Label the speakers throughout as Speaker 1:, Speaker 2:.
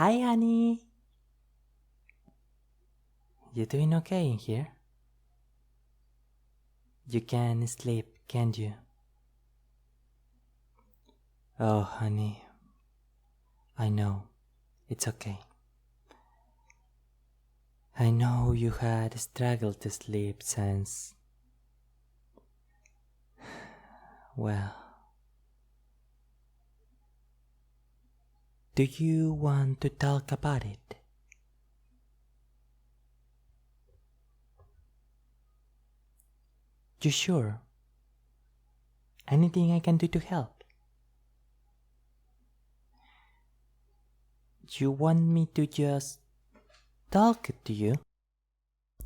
Speaker 1: Hi, honey. You doing okay in here? You can sleep, can't you? Oh, honey. I know. It's okay. I know you had struggled to sleep since... Well... Do you want to talk about it? You sure? Anything I can do to help? You want me to just talk to you?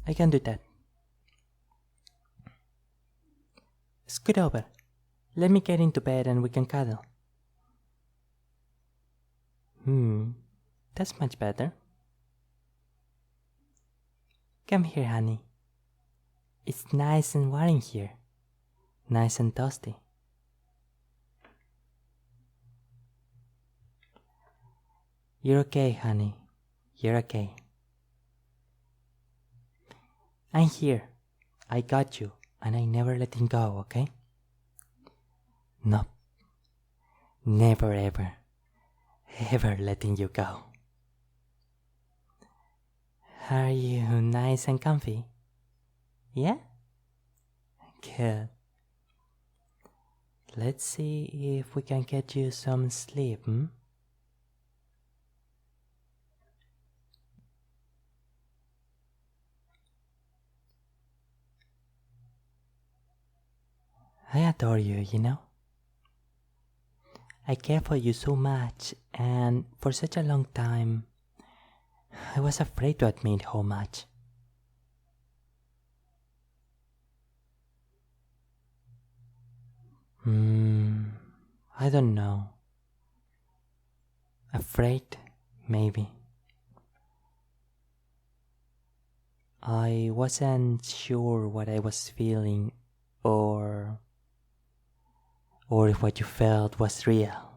Speaker 1: I can do that. Scoot over. Let me get into bed and we can cuddle. That's much better. Come here, honey. It's nice and warm here. Nice and toasty. You're okay, honey. You're okay. I'm here. I got you, and I never letting go, okay? Nope. Never ever letting you go. Are you nice and comfy? Yeah? Good. Let's see if we can get you some sleep, I adore you, you know? I care for you so much, and for such a long time, I was afraid to admit how much. I don't know. Afraid, maybe. I wasn't sure what I was feeling or if what you felt was real.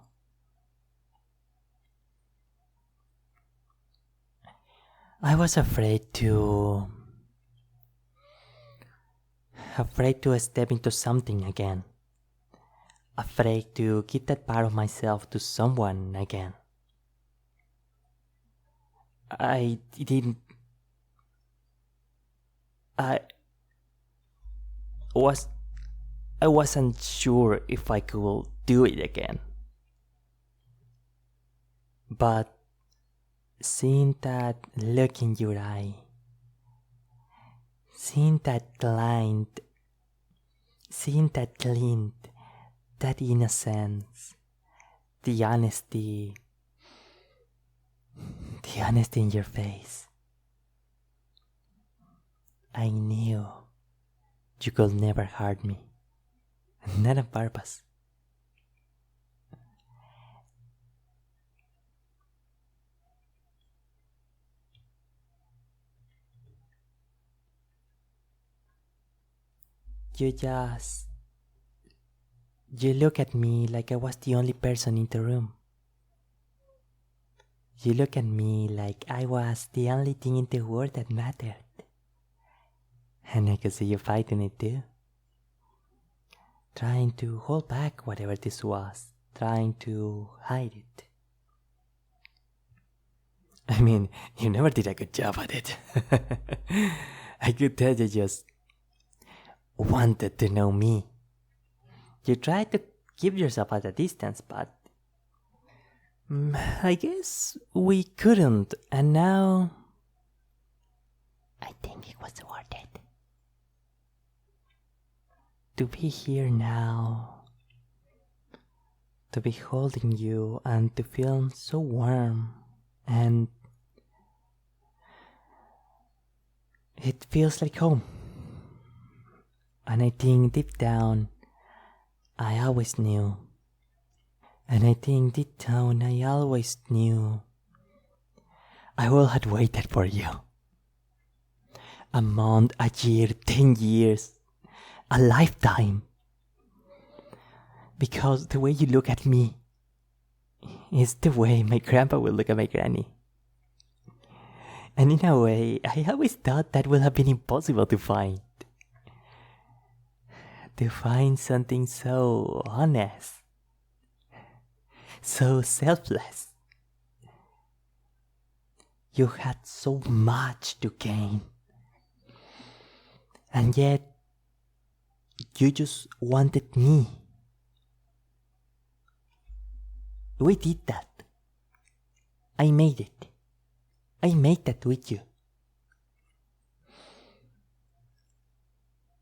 Speaker 1: I was afraid to step into something again. Afraid to give that part of myself to someone again. I wasn't sure if I could do it again. But seeing that look in your eye, seeing that glint, that innocence, the honesty in your face, I knew you could never hurt me. Not on purpose. You look at me like I was the only person in the room. You look at me like I was the only thing in the world that mattered. And I could see you fighting it too. Trying to hold back whatever this was. Trying to hide it. I mean, you never did a good job at it. I could tell you just wanted to know me. You tried to keep yourself at a distance, but I guess we couldn't, and now I think it was worth it. To be here now, to be holding you and to feel so warm, and it feels like home. And I think deep down, I always knew. And I think deep down, I always knew I will have waited for you. A month, a year, 10 years, a lifetime. Because the way you look at me is the way my grandpa will look at my granny. And in a way, I always thought that would have been impossible to find. To find something so honest, so selfless. You had so much to gain. And yet, you just wanted me. We did that. I made it. I made that with you.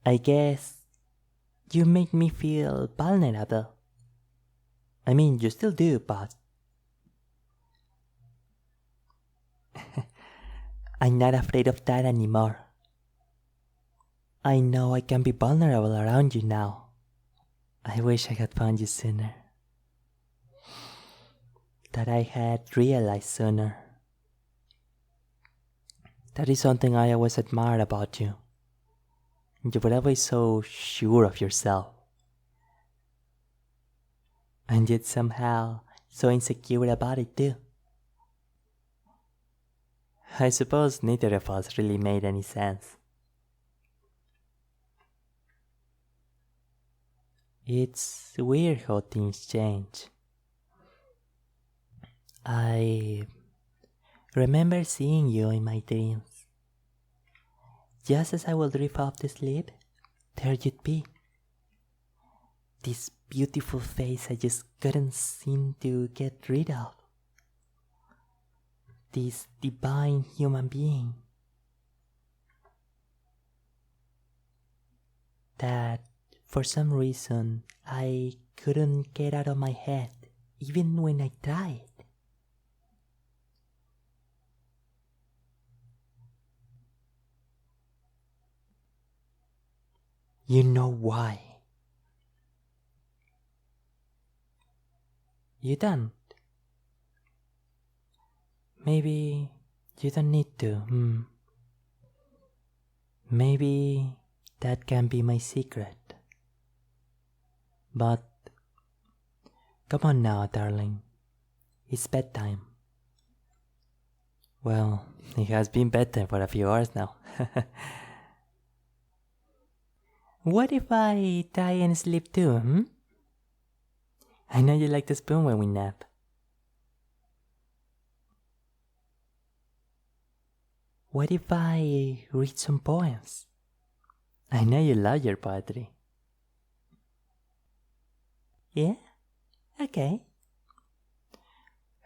Speaker 1: I guess you make me feel vulnerable. I mean, you still do, but I'm not afraid of that anymore. I know I can be vulnerable around you now. I wish I had found you sooner. That I had realized sooner. That is something I always admired about you. You were always so sure of yourself. And yet somehow so insecure about it too. I suppose neither of us really made any sense. It's weird how things change. I remember seeing you in my dreams. Just as I would drift off to sleep, there you'd be. This beautiful face I just couldn't seem to get rid of. This divine human being that for some reason I couldn't get out of my head even when I tried. You know why? You don't. Maybe you don't need to. Maybe that can be my secret. But come on now, darling. It's bedtime. Well, it has been bedtime for a few hours now. What if I try and sleep too, I know you like to spoon when we nap. What if I read some poems? I know you love your poetry. Yeah? Okay.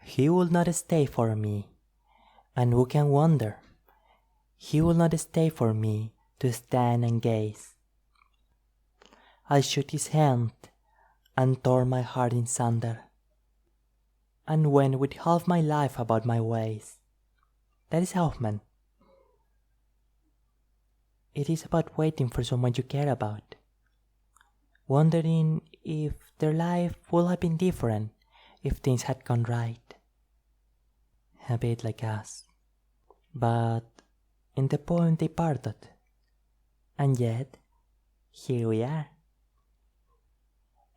Speaker 1: He will not stay for me, and who can wonder? He will not stay for me to stand and gaze. I shook his hand and tore my heart in sunder, and went with half my life about my ways. That is Hoffman. It is about waiting for someone you care about, wondering if their life would have been different if things had gone right. A bit like us. But in the poem they parted, and yet here we are.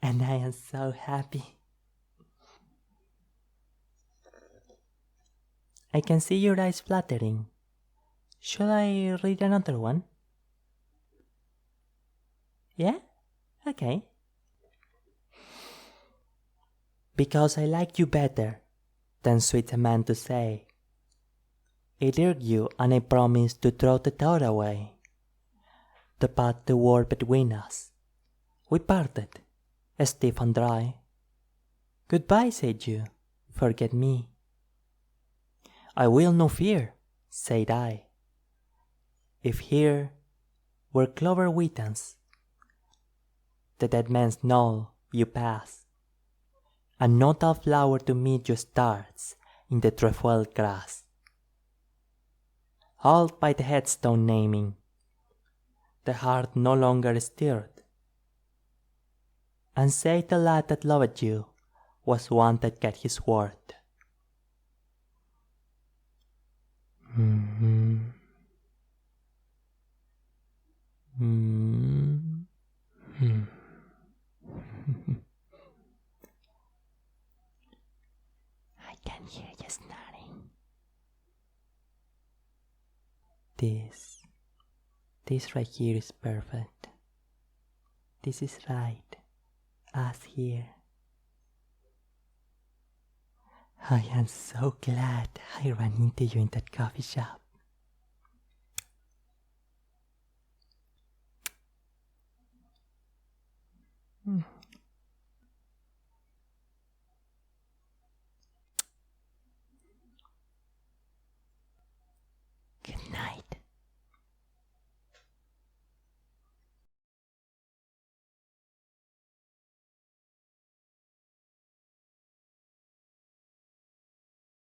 Speaker 1: And I am so happy. I can see your eyes fluttering. Shall I read another one? Yeah? Okay. Because I like you better than sweet a man to say. It irked you, and I promised to throw the thought away. The path toward between us. We parted, stiff and dry. Goodbye, said you, forget me. I will no fear, said I. If here were clover wheatons, the dead man's knoll you pass, and not a flower to meet you starts in the trefoil grass. Halt by the headstone naming, the heart no longer stirred, and say the lad that loved you was one that got his word. I can hear you snoring. this. This right here is perfect. This is right. Us here. I am so glad I ran into you in that coffee shop.